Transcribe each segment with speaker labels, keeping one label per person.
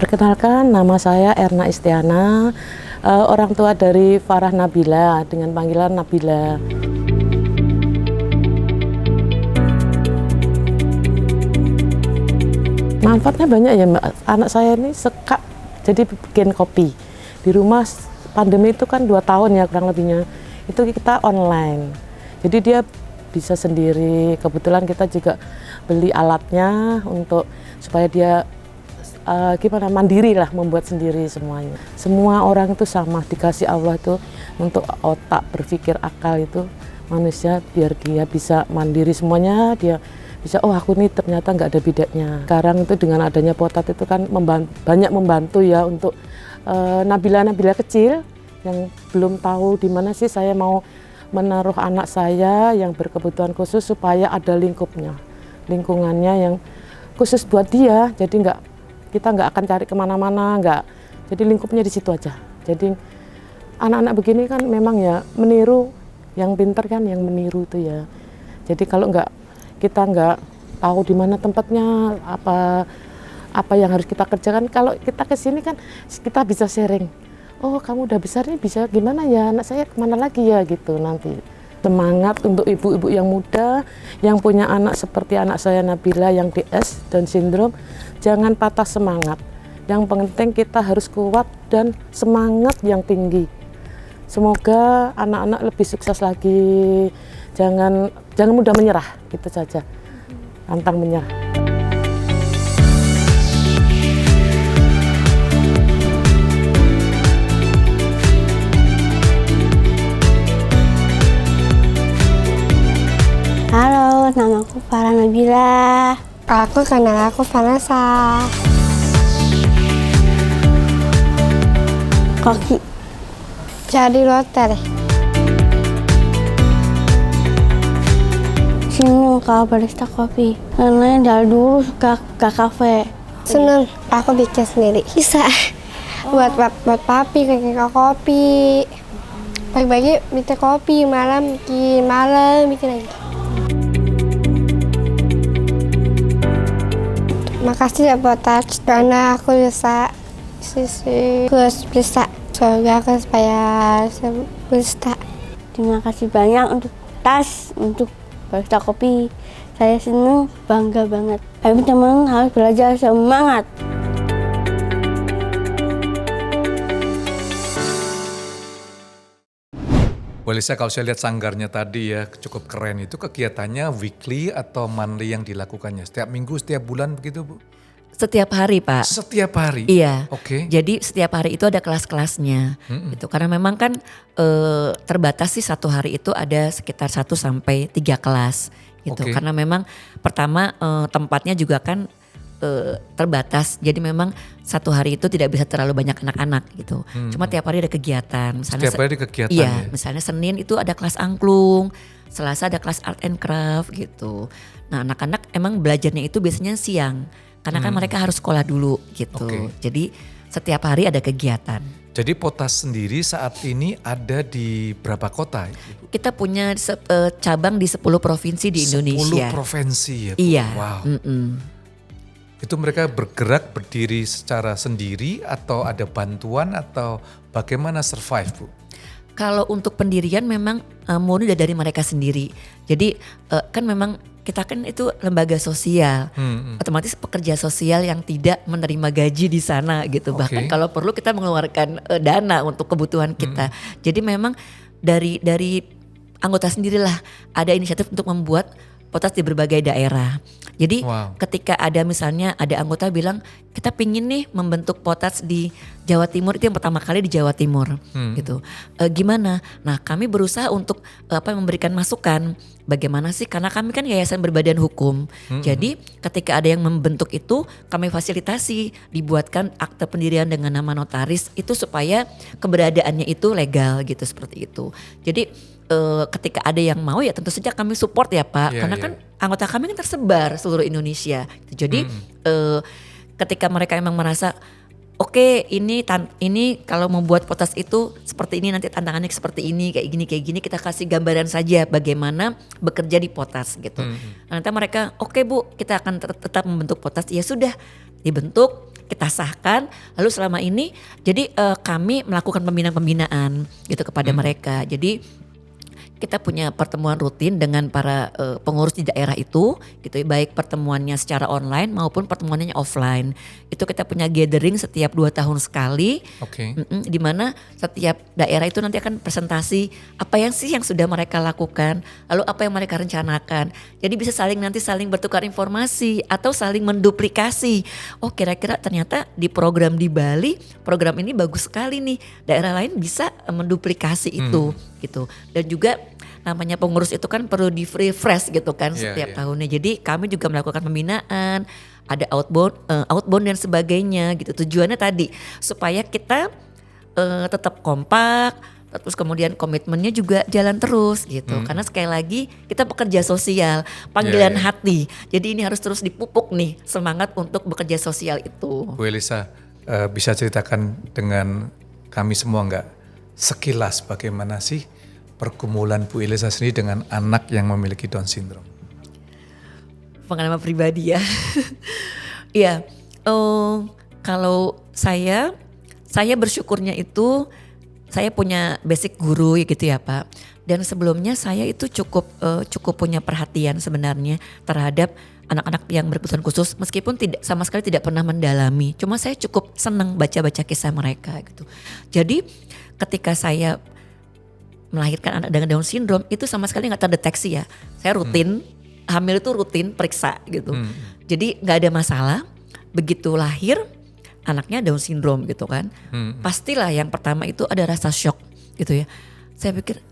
Speaker 1: Perkenalkan, nama saya Erna Istiana, orang tua dari Farah Nabila dengan panggilan Nabila. Manfaatnya banyak ya Mbak. Anak saya ini suka jadi bikin kopi. Di rumah pandemi itu kan 2 tahun ya kurang lebihnya. Itu kita online. Jadi dia bisa sendiri. Kebetulan kita juga beli alatnya untuk supaya dia mandiri lah, membuat sendiri semuanya. Semua orang itu sama, dikasih Allah itu untuk otak, berpikir, akal itu manusia biar dia bisa mandiri semuanya, dia bisa, oh aku nih ternyata nggak ada bedanya. Sekarang itu dengan adanya Potat itu kan banyak membantu ya untuk Nabila-Nabila kecil yang belum tahu di mana sih saya mau menaruh anak saya yang berkebutuhan khusus supaya ada lingkungannya yang khusus buat dia, jadi kita nggak akan cari kemana-mana, jadi lingkupnya di situ aja. Jadi anak-anak begini kan memang ya meniru, yang pintar kan yang meniru itu ya. Jadi kalau kita nggak tahu di mana tempatnya, apa yang harus kita kerjakan, kalau kita ke sini kan kita bisa sharing. Oh kamu udah besar nih, bisa gimana ya anak saya kemana lagi ya gitu nanti. Semangat untuk ibu-ibu yang muda yang punya anak seperti anak saya Nabila yang DS Down syndrome, jangan patah semangat. Yang penting kita harus kuat dan semangat yang tinggi. Semoga anak-anak lebih sukses lagi. Jangan mudah menyerah, gitu saja. Pantang menyerah.
Speaker 2: Halo, nama aku Farah Nabila.
Speaker 3: Nama aku Vanessa.
Speaker 2: Koki.
Speaker 3: Jadi loter.
Speaker 2: Seneng kalau barista kopi. Karena dari dulu suka ke kafe.
Speaker 3: Seneng, aku bikin sendiri. Bisa. Buat papi bikin kopi. Pagi-pagi bikin kopi, malam bikin lagi. Makasih ya Potat, karena aku bisa semoga aku supaya bisa.
Speaker 2: Terima kasih banyak untuk tas, untuk barista kopi. Saya senang, bangga banget. Teman-teman harus belajar semangat.
Speaker 4: Bu Elisa, kalau saya lihat sanggarnya tadi ya cukup keren, itu kegiatannya weekly atau monthly yang dilakukannya? Setiap minggu, setiap bulan begitu Bu?
Speaker 5: Setiap hari Pak.
Speaker 4: Setiap hari?
Speaker 5: Iya.
Speaker 4: Oke.
Speaker 5: Jadi setiap hari itu ada kelas-kelasnya. Gitu. Karena memang kan terbatas sih satu hari itu ada sekitar 1 sampai 3 kelas. Gitu.
Speaker 4: Okay.
Speaker 5: Karena memang pertama tempatnya juga kan terbatas. Jadi memang satu hari itu tidak bisa terlalu banyak anak-anak gitu. Cuma tiap hari ada kegiatan. Misalnya,
Speaker 4: setiap hari ada kegiatan
Speaker 5: iya,
Speaker 4: ya?
Speaker 5: Misalnya Senin itu ada kelas angklung, Selasa ada kelas art and craft gitu. Nah anak-anak emang belajarnya itu biasanya siang. Karena kan mereka harus sekolah dulu gitu.
Speaker 4: Okay.
Speaker 5: Jadi setiap hari ada kegiatan.
Speaker 4: Jadi Potas sendiri saat ini ada di berapa kota?
Speaker 5: Kita punya cabang di 10 provinsi di Indonesia.
Speaker 4: 10 provinsi ya Bu?
Speaker 5: Iya.
Speaker 4: Wow. Itu mereka bergerak berdiri secara sendiri atau ada bantuan atau bagaimana survive Bu?
Speaker 5: Kalau untuk pendirian memang murni dari mereka sendiri. Jadi kan memang kita kan itu lembaga sosial, otomatis pekerja sosial yang tidak menerima gaji di sana gitu.
Speaker 4: Okay.
Speaker 5: Bahkan kalau perlu kita mengeluarkan dana untuk kebutuhan kita. Jadi memang dari anggota sendirilah ada inisiatif untuk membuat Potas di berbagai daerah. Jadi ketika ada misalnya ada anggota bilang kita pingin nih membentuk Potas di Jawa Timur, itu yang pertama kali di Jawa Timur gitu. Gimana? Nah kami berusaha untuk memberikan masukan. Bagaimana sih? Karena kami kan yayasan berbadan hukum. Jadi ketika ada yang membentuk itu kami fasilitasi dibuatkan akte pendirian dengan nama notaris itu supaya keberadaannya itu legal gitu seperti itu. Jadi ketika ada yang mau ya tentu saja kami support ya Pak. Karena kan anggota kami kan tersebar seluruh Indonesia. Jadi ketika mereka emang merasa oke, ini kalau membuat Potas itu seperti ini, nanti tantangannya seperti ini, kayak gini, kita kasih gambaran saja bagaimana bekerja di Potas gitu. Nanti mereka oke Bu, kita akan tetap membentuk Potas. Ya sudah, dibentuk, kita sahkan. Lalu selama ini jadi kami melakukan pembinaan gitu kepada mereka. Jadi kita punya pertemuan rutin dengan para pengurus di daerah itu, gitu, baik pertemuannya secara online maupun pertemuannya offline. Itu kita punya gathering setiap 2 tahun sekali, di mana setiap daerah itu nanti akan presentasi apa yang sih yang sudah mereka lakukan, lalu apa yang mereka rencanakan. Jadi bisa saling bertukar informasi atau saling menduplikasi. Oh kira-kira ternyata di program di Bali, program ini bagus sekali nih, daerah lain bisa menduplikasi itu. Gitu. Dan juga namanya pengurus itu kan perlu di refresh gitu kan setiap tahunnya. Jadi kami juga melakukan pembinaan, ada outbound dan sebagainya gitu. Tujuannya tadi supaya kita tetap kompak, terus kemudian komitmennya juga jalan terus gitu. Karena sekali lagi kita pekerja sosial, panggilan hati. Jadi ini harus terus dipupuk nih semangat untuk bekerja sosial itu.
Speaker 4: Bu Elisa, bisa ceritakan dengan kami semua nggak? Sekilas bagaimana sih pergumulan Bu Elisa sendiri dengan anak yang memiliki Down syndrome?
Speaker 5: Pengalaman pribadi ya. Iya, kalau saya bersyukurnya itu saya punya basic guru gitu ya Pak. Dan sebelumnya saya itu cukup punya perhatian sebenarnya terhadap anak-anak yang berkebutuhan khusus, meskipun sama sekali tidak pernah mendalami. Cuma saya cukup senang baca-baca kisah mereka gitu. Jadi ketika saya melahirkan anak dengan Down syndrome itu sama sekali nggak terdeteksi ya. Saya rutin hamil itu rutin periksa gitu. Jadi nggak ada masalah. Begitu lahir anaknya Down syndrome gitu kan. Pastilah yang pertama itu ada rasa shock gitu ya. Saya pikir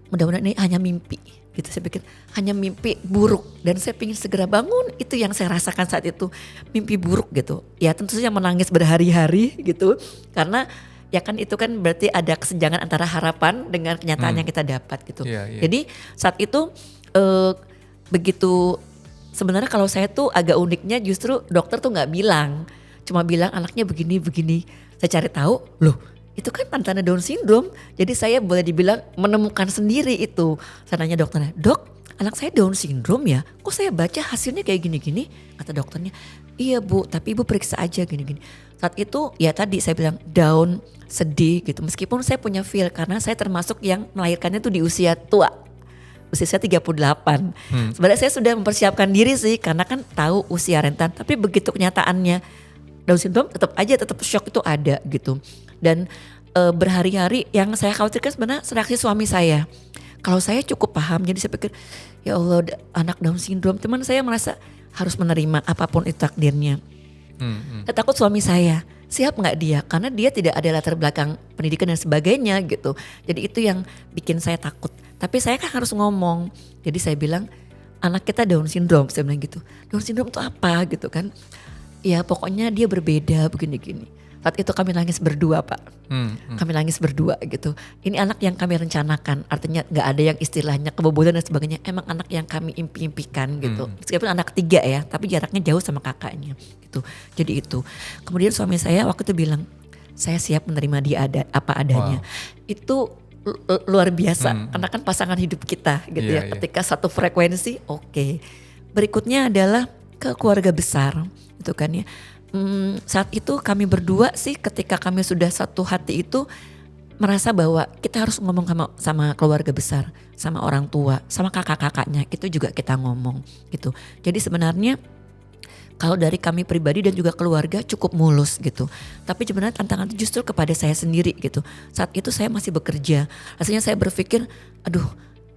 Speaker 5: mudah-mudahan ini hanya mimpi gitu. Saya pikir hanya mimpi buruk dan saya ingin segera bangun. Itu yang saya rasakan saat itu, mimpi buruk gitu. Ya tentu saja menangis berhari-hari gitu karena ya kan itu kan berarti ada kesenjangan antara harapan dengan kenyataan yang kita dapat gitu. Jadi saat itu begitu sebenarnya kalau saya tuh agak uniknya justru dokter tuh nggak bilang, cuma bilang anaknya begini-begini. Saya cari tahu, loh itu kan tanda Down syndrome. Jadi saya boleh dibilang menemukan sendiri itu. Saya nanya dokternya, dok anak saya Down syndrome ya? Kok saya baca hasilnya kayak gini-gini? Kata dokternya, iya Bu tapi Ibu periksa aja gini-gini. Saat itu ya tadi saya bilang down, sedih gitu. Meskipun saya punya feel karena saya termasuk yang melahirkannya tuh di usia tua. Usia saya 38. Sebenarnya saya sudah mempersiapkan diri sih karena kan tahu usia rentan. Tapi begitu kenyataannya Down syndrome tetap shock itu ada gitu. Dan berhari-hari yang saya khawatirkan sebenarnya reaksi suami saya. Kalau saya cukup paham jadi saya pikir ya Allah anak Down syndrome. Teman saya merasa harus menerima apapun itu takdirnya. Saya takut suami saya siap nggak dia karena dia tidak ada latar belakang pendidikan dan sebagainya gitu. Jadi itu yang bikin saya takut. Tapi saya kan harus ngomong. Jadi saya bilang anak kita Down syndrome, saya bilang gitu. Down syndrome itu apa gitu kan? Ya pokoknya dia berbeda begini-gini. Saat itu kami nangis berdua Pak. Kami nangis berdua gitu. Ini anak yang kami rencanakan. Artinya gak ada yang istilahnya kebobolan dan sebagainya. Emang anak yang kami impikan gitu. Meskipun anak ketiga ya. Tapi jaraknya jauh sama kakaknya gitu. Jadi itu. Kemudian suami saya waktu itu bilang. Saya siap menerima dia apa adanya. Itu luar biasa. Karena kan pasangan hidup kita gitu ya. Ketika satu frekuensi oke. Berikutnya adalah ke keluarga besar. Gitu kan ya. Saat itu kami berdua sih ketika kami sudah satu hati itu merasa bahwa kita harus ngomong sama keluarga besar, sama orang tua, sama kakak-kakaknya itu juga kita ngomong gitu. Jadi sebenarnya kalau dari kami pribadi dan juga keluarga cukup mulus gitu. Tapi sebenarnya tantangan itu justru kepada saya sendiri gitu. Saat itu saya masih bekerja, rasanya saya berpikir aduh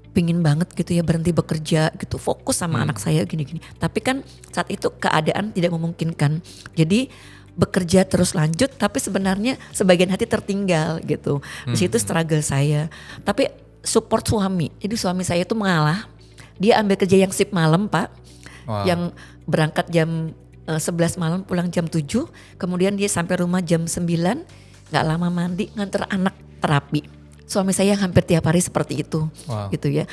Speaker 5: pingin banget gitu ya berhenti bekerja gitu, fokus sama anak saya gini-gini. Tapi kan saat itu keadaan tidak memungkinkan. Jadi bekerja terus lanjut tapi sebenarnya sebagian hati tertinggal gitu. Di situ struggle saya. Tapi support suami. Jadi suami saya itu mengalah. Dia ambil kerja yang shift malam Pak. Yang berangkat jam 11 malam pulang jam 7. Kemudian dia sampai rumah jam 9. Gak lama mandi nganter anak terapi. Suami saya hampir tiap hari seperti itu, gitu ya.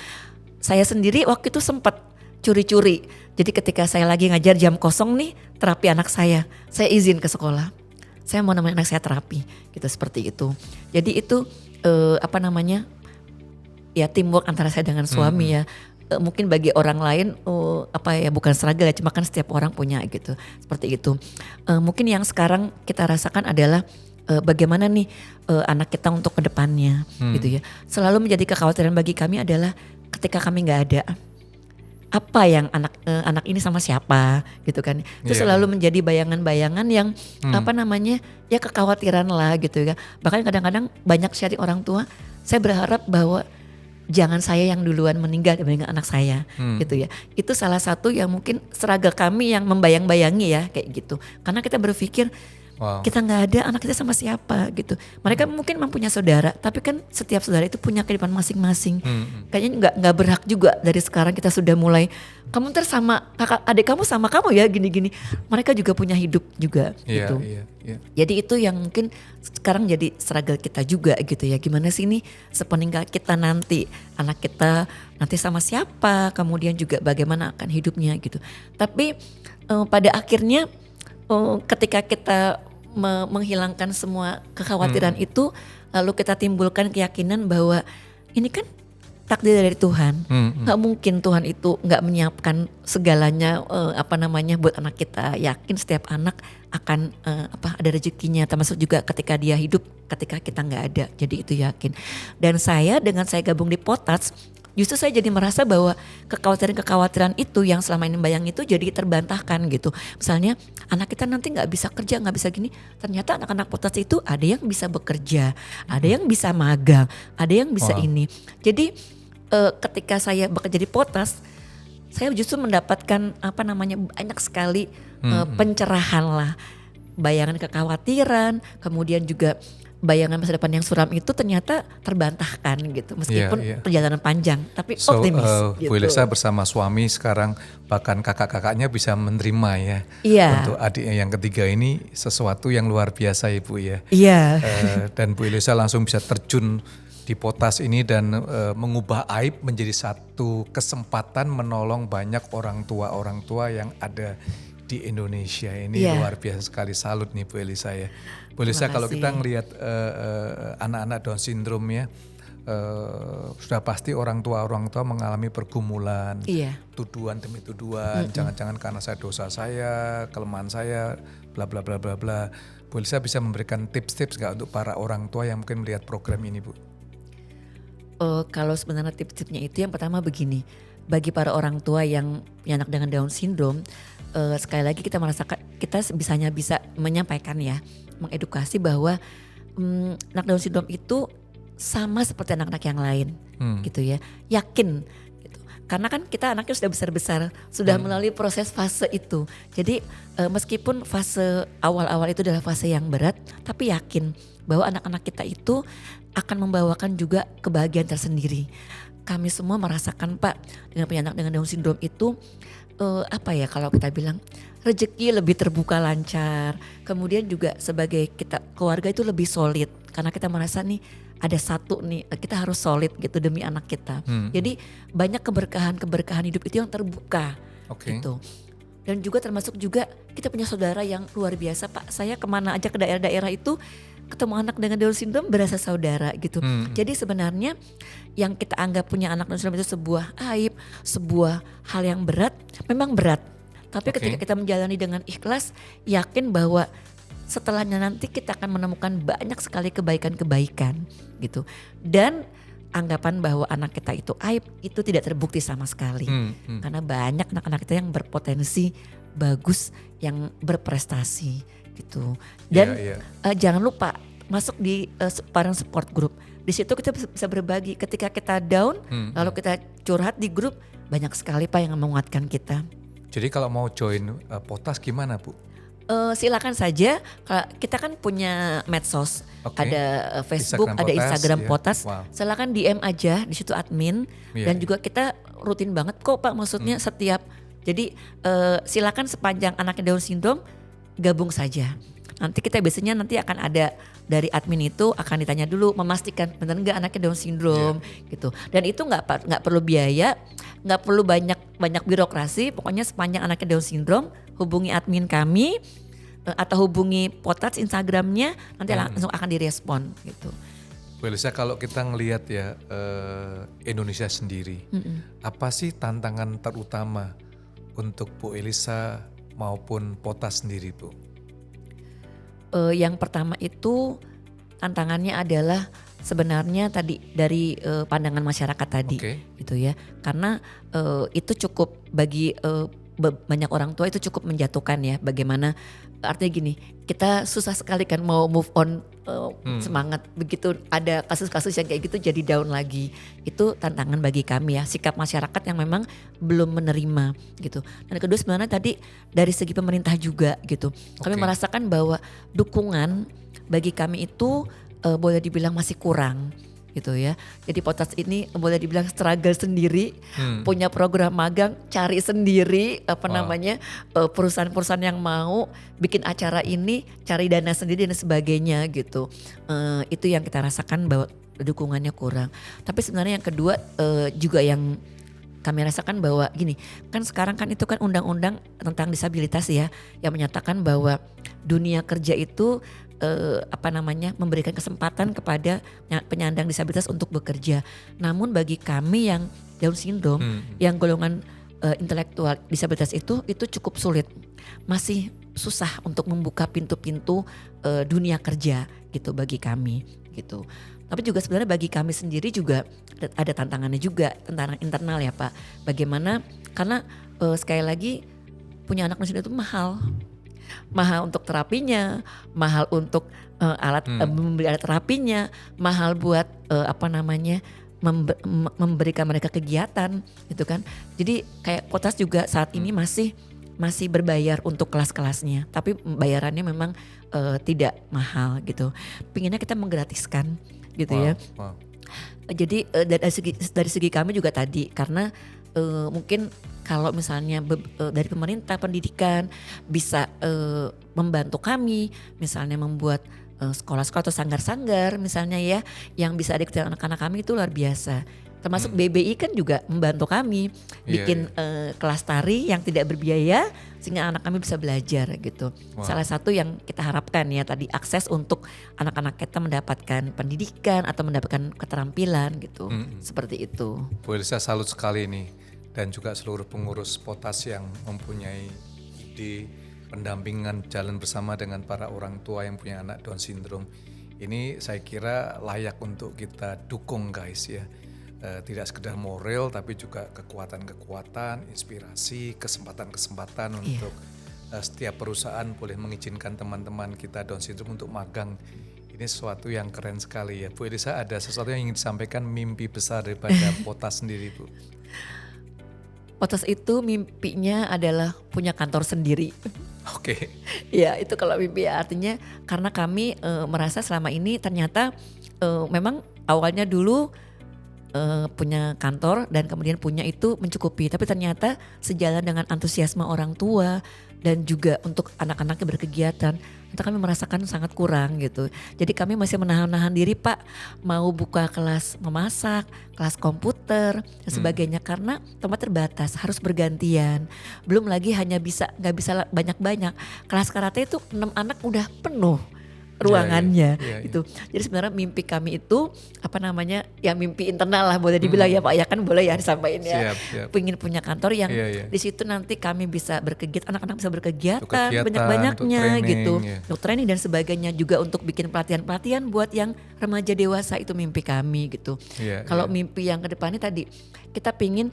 Speaker 5: Saya sendiri waktu itu sempat curi-curi. Jadi ketika saya lagi ngajar jam kosong nih, terapi anak saya izin ke sekolah. Saya mau nemenin anak saya terapi, gitu seperti itu. Jadi itu ya teamwork antara saya dengan suami ya. mungkin bagi orang lain bukan struggle ya, cuma kan setiap orang punya gitu, seperti itu. Mungkin yang sekarang kita rasakan adalah bagaimana nih anak kita untuk kedepannya gitu ya. Selalu menjadi kekhawatiran bagi kami adalah ketika kami nggak ada, apa yang anak ini sama siapa gitu kan. Itu selalu menjadi bayangan-bayangan yang ya kekhawatiran lah gitu ya. Bahkan kadang-kadang banyak sharing orang tua, saya berharap bahwa jangan saya yang duluan meninggal dibandingkan anak saya gitu ya. Itu salah satu yang mungkin struggle kami yang membayang-bayangi ya kayak gitu. Karena kita berpikir kita nggak ada, anak kita sama siapa gitu. Mereka mungkin mempunyai saudara, tapi kan setiap saudara itu punya kehidupan masing-masing. Kayaknya nggak berhak juga dari sekarang kita sudah mulai, kamu ntar sama kakak adik kamu sama kamu ya gini-gini. Mereka juga punya hidup juga gitu. Jadi itu yang mungkin sekarang jadi struggle kita juga gitu ya. Gimana sih ini sepeninggal kita nanti, anak kita nanti sama siapa, kemudian juga bagaimana akan hidupnya gitu. Tapi pada akhirnya ketika kita menghilangkan semua kekhawatiran itu, lalu kita timbulkan keyakinan bahwa ini kan takdir dari Tuhan. Gak mungkin Tuhan itu gak menyiapkan segalanya buat anak kita. Yakin setiap anak akan ada rezekinya, termasuk juga ketika dia hidup, ketika kita gak ada. Jadi itu yakin. Dan dengan saya gabung di Potats, justru saya jadi merasa bahwa kekhawatiran-kekhawatiran itu yang selama ini bayang itu jadi terbantahkan gitu. Misalnya anak kita nanti nggak bisa kerja, nggak bisa gini. Ternyata anak-anak Potats itu ada yang bisa bekerja, ada yang bisa magang, ada yang bisa ini. Jadi ketika saya bekerja di Potats, saya justru mendapatkan banyak sekali pencerahan lah. Bayangan kekhawatiran, kemudian juga bayangan masa depan yang suram itu ternyata terbantahkan gitu, meskipun perjalanan panjang, tapi optimis. Gitu.
Speaker 4: Bu Ilesa bersama suami sekarang bahkan kakak-kakaknya bisa menerima ya. Untuk adiknya yang ketiga ini sesuatu yang luar biasa ya Bu ya. Dan Bu Ilesa langsung bisa terjun di Potas ini dan mengubah aib menjadi satu kesempatan menolong banyak orang tua yang ada di Indonesia ini. Luar biasa sekali, salut nih Bu Elisa ya. Bu Elisa, kalau kita ngelihat anak-anak Down syndrome ya, sudah pasti orang tua mengalami pergumulan, tuduhan demi tuduhan, jangan-jangan karena dosa saya, kelemahan saya, bla bla bla bla bla. Bu Elisa bisa memberikan tips-tips nggak untuk para orang tua yang mungkin melihat program ini, Bu?
Speaker 5: Kalau sebenarnya tips-tipsnya itu yang pertama begini, bagi para orang tua yang punya anak dengan Down syndrome, sekali lagi kita merasakan, kita bisa menyampaikan ya, mengedukasi bahwa anak Down syndrome itu sama seperti anak-anak yang lain gitu ya, yakin gitu. Karena kan kita anaknya sudah besar-besar, sudah melalui proses fase itu. Jadi meskipun fase awal-awal itu adalah fase yang berat, tapi yakin bahwa anak-anak kita itu akan membawakan juga kebahagiaan tersendiri. Kami semua merasakan Pak, dengan punya anak dengan Down syndrome itu kalau kita bilang rezeki lebih terbuka lancar, kemudian juga sebagai kita keluarga itu lebih solid karena kita merasa nih ada satu nih, kita harus solid gitu demi anak kita. Jadi banyak keberkahan hidup itu yang terbuka gitu. Dan juga termasuk juga kita punya saudara yang luar biasa Pak. Saya kemana aja ke daerah-daerah itu ketemu anak dengan Down syndrome berasa saudara gitu. Jadi sebenarnya yang kita anggap punya anak Down syndrome itu sebuah aib, sebuah hal yang berat, memang berat. Tapi ketika kita menjalani dengan ikhlas, yakin bahwa setelahnya nanti kita akan menemukan banyak sekali kebaikan-kebaikan gitu. Dan anggapan bahwa anak kita itu aib itu tidak terbukti sama sekali. Karena banyak anak-anak kita yang berpotensi bagus, yang berprestasi gitu. Dan jangan lupa masuk di parent support group. Di situ kita bisa berbagi ketika kita down, lalu kita curhat di grup, banyak sekali Pak yang menguatkan kita.
Speaker 4: Jadi kalau mau join Potas gimana Bu?
Speaker 5: Silakan saja. Kita kan punya medsos, ada Facebook, ada Instagram Potas. Silakan DM aja di situ admin. Dan juga kita rutin banget kok Pak, maksudnya setiap. Jadi silakan sepanjang anaknya Down syndrome gabung saja. Nanti kita biasanya akan ada dari admin itu akan ditanya dulu, memastikan benar nggak anaknya Down syndrome gitu. Dan itu nggak perlu biaya, nggak perlu banyak birokrasi. Pokoknya sepanjang anaknya Down syndrome hubungi admin kami atau hubungi Potats Instagramnya, nanti langsung akan direspon gitu.
Speaker 4: Bu Elisa, kalau kita ngelihat ya Indonesia sendiri, apa sih tantangan terutama untuk Bu Elisa maupun Potas sendiri, Bu?
Speaker 5: Yang pertama itu tantangannya adalah sebenarnya tadi dari pandangan masyarakat tadi, gitu ya. Karena itu cukup bagi banyak orang tua itu cukup menjatuhkan ya. Bagaimana artinya gini, kita susah sekali kan mau move on semangat, begitu ada kasus-kasus yang kayak gitu jadi down lagi. Itu tantangan bagi kami ya, sikap masyarakat yang memang belum menerima gitu. Dan kedua sebenarnya tadi dari segi pemerintah juga gitu. Kami merasakan bahwa dukungan bagi kami itu boleh dibilang masih kurang gitu ya. Jadi Potas ini boleh dibilang struggle sendiri, punya program magang, cari sendiri namanya perusahaan-perusahaan yang mau bikin acara ini, cari dana sendiri dan sebagainya gitu. Itu yang kita rasakan bahwa dukungannya kurang. Tapi sebenarnya yang kedua juga yang kami rasakan bahwa gini, kan sekarang kan itu kan undang-undang tentang disabilitas ya, yang menyatakan bahwa dunia kerja itu memberikan kesempatan kepada penyandang disabilitas untuk bekerja. Namun bagi kami yang Down syndrome, yang golongan intelektual disabilitas itu cukup sulit, masih susah untuk membuka pintu-pintu dunia kerja gitu bagi kami gitu. Tapi juga sebenarnya bagi kami sendiri juga ada tantangannya juga, tantangan internal ya Pak. Bagaimana, karena sekali lagi punya anak itu mahal untuk terapinya, mahal untuk membeli alat terapinya, mahal buat memberikan mereka kegiatan gitu kan. Jadi kayak Potas juga saat ini masih berbayar untuk kelas-kelasnya, tapi bayarannya memang tidak mahal gitu. Pinginnya kita menggratiskan gitu ya. Jadi dari segi kami juga tadi, karena mungkin kalau misalnya dari pemerintah pendidikan bisa membantu kami, misalnya membuat sekolah-sekolah atau sanggar-sanggar misalnya ya, yang bisa adiktif anak-anak kami, itu luar biasa. Termasuk BBI kan juga membantu kami bikin kelas tari yang tidak berbiaya sehingga anak kami bisa belajar gitu. Salah satu yang kita harapkan ya tadi, akses untuk anak-anak kita mendapatkan pendidikan atau mendapatkan keterampilan gitu. Seperti itu.
Speaker 4: Bu Elisa, salut sekali nih, dan juga seluruh pengurus Potas yang mempunyai ide pendampingan jalan bersama dengan para orang tua yang punya anak Down syndrome. Ini saya kira layak untuk kita dukung guys ya. Tidak sekedar moral tapi juga kekuatan-kekuatan, inspirasi, kesempatan-kesempatan untuk setiap perusahaan boleh mengizinkan teman-teman kita Down syndrome untuk magang. Ini sesuatu yang keren sekali ya. Bu Elisa, ada sesuatu yang ingin disampaikan, mimpi besar daripada Potas sendiri, Bu?
Speaker 5: Potas itu mimpinya adalah punya kantor sendiri.
Speaker 4: Oke.
Speaker 5: Ya itu kalau mimpi ya, artinya karena kami merasa selama ini ternyata memang awalnya dulu punya kantor dan kemudian punya itu mencukupi, tapi ternyata sejalan dengan antusiasme orang tua dan juga untuk anak-anaknya berkegiatan, ternyata kami merasakan sangat kurang gitu. Jadi kami masih menahan-nahan diri Pak, mau buka kelas memasak, kelas komputer dan sebagainya, karena tempat terbatas, harus bergantian. Belum lagi nggak bisa banyak-banyak. Kelas karate itu 6 anak udah penuh ruangannya gitu. Jadi sebenarnya mimpi kami itu ya mimpi internal lah boleh dibilang ya Pak, ya kan boleh ya disampaikan ya. Pengen punya kantor yang di situ nanti kami bisa berkegiatan, anak-anak bisa berkegiatan banyak-banyaknya gitu. Untuk training dan sebagainya, juga untuk bikin pelatihan-pelatihan buat yang remaja dewasa, itu mimpi kami gitu. Kalau mimpi yang ke depannya tadi, kita pingin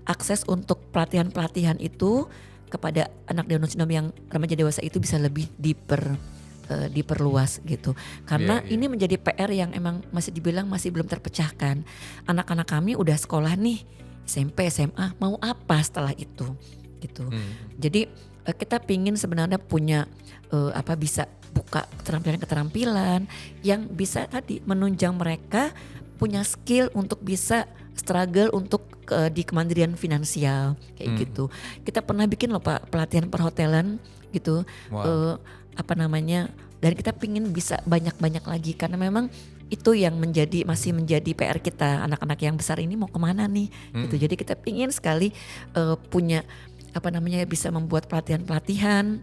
Speaker 5: akses untuk pelatihan-pelatihan itu kepada anak Down syndrome yang remaja dewasa itu bisa lebih diperluas gitu. Karena ini menjadi PR yang emang masih dibilang masih belum terpecahkan. Anak-anak kami udah sekolah nih, SMP, SMA, mau apa setelah itu gitu. Jadi kita pingin sebenarnya punya bisa buka keterampilan-keterampilan yang bisa tadi menunjang mereka punya skill untuk bisa struggle untuk di kemandirian finansial kayak gitu. Kita pernah bikin loh Pak pelatihan perhotelan gitu. Dan kita pingin bisa banyak-banyak lagi, karena memang itu yang masih menjadi PR kita. Anak-anak yang besar ini mau kemana nih gitu. Jadi kita pingin sekali punya bisa membuat pelatihan-pelatihan,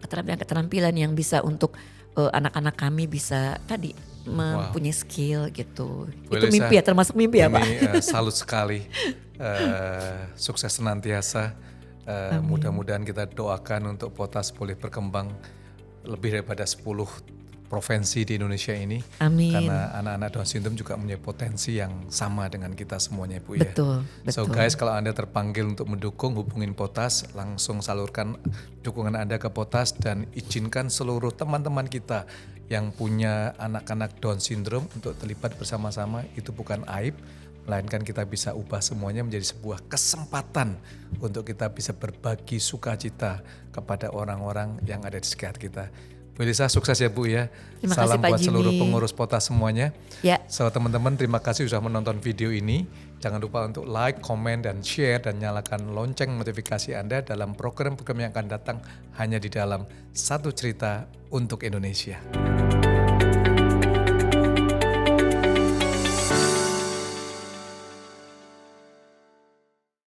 Speaker 5: keterampilan-keterampilan yang bisa untuk anak-anak kami bisa tadi mempunyai skill gitu.
Speaker 4: Bu
Speaker 5: Itu
Speaker 4: Elisa,
Speaker 5: mimpi ya, termasuk mimpi ya Pak?
Speaker 4: Ini salut sekali, sukses senantiasa. Mudah-mudahan kita doakan untuk Potas boleh berkembang lebih daripada 10 provinsi di Indonesia ini.
Speaker 5: Amin.
Speaker 4: Karena anak-anak Down syndrome juga punya potensi yang sama dengan kita semuanya Bu ya.
Speaker 5: Betul.
Speaker 4: So guys, kalau Anda terpanggil untuk mendukung, hubungin Potas, langsung salurkan dukungan Anda ke Potas dan izinkan seluruh teman-teman kita yang punya anak-anak Down syndrome untuk terlibat bersama-sama. Itu bukan aib, melainkan kita bisa ubah semuanya menjadi sebuah kesempatan untuk kita bisa berbagi sukacita kepada orang-orang yang ada di sekitar kita. Bu Elisa, sukses ya Bu ya.
Speaker 5: Terima
Speaker 4: Salam
Speaker 5: kasih, Pak
Speaker 4: buat seluruh
Speaker 5: Jimmy.
Speaker 4: pengurus Potas semuanya.
Speaker 5: Ya.
Speaker 4: So teman-teman, terima kasih sudah menonton video ini. Jangan lupa untuk like, komen, dan share, dan nyalakan lonceng notifikasi Anda dalam program-program yang akan datang hanya di dalam Satu Cerita untuk Indonesia.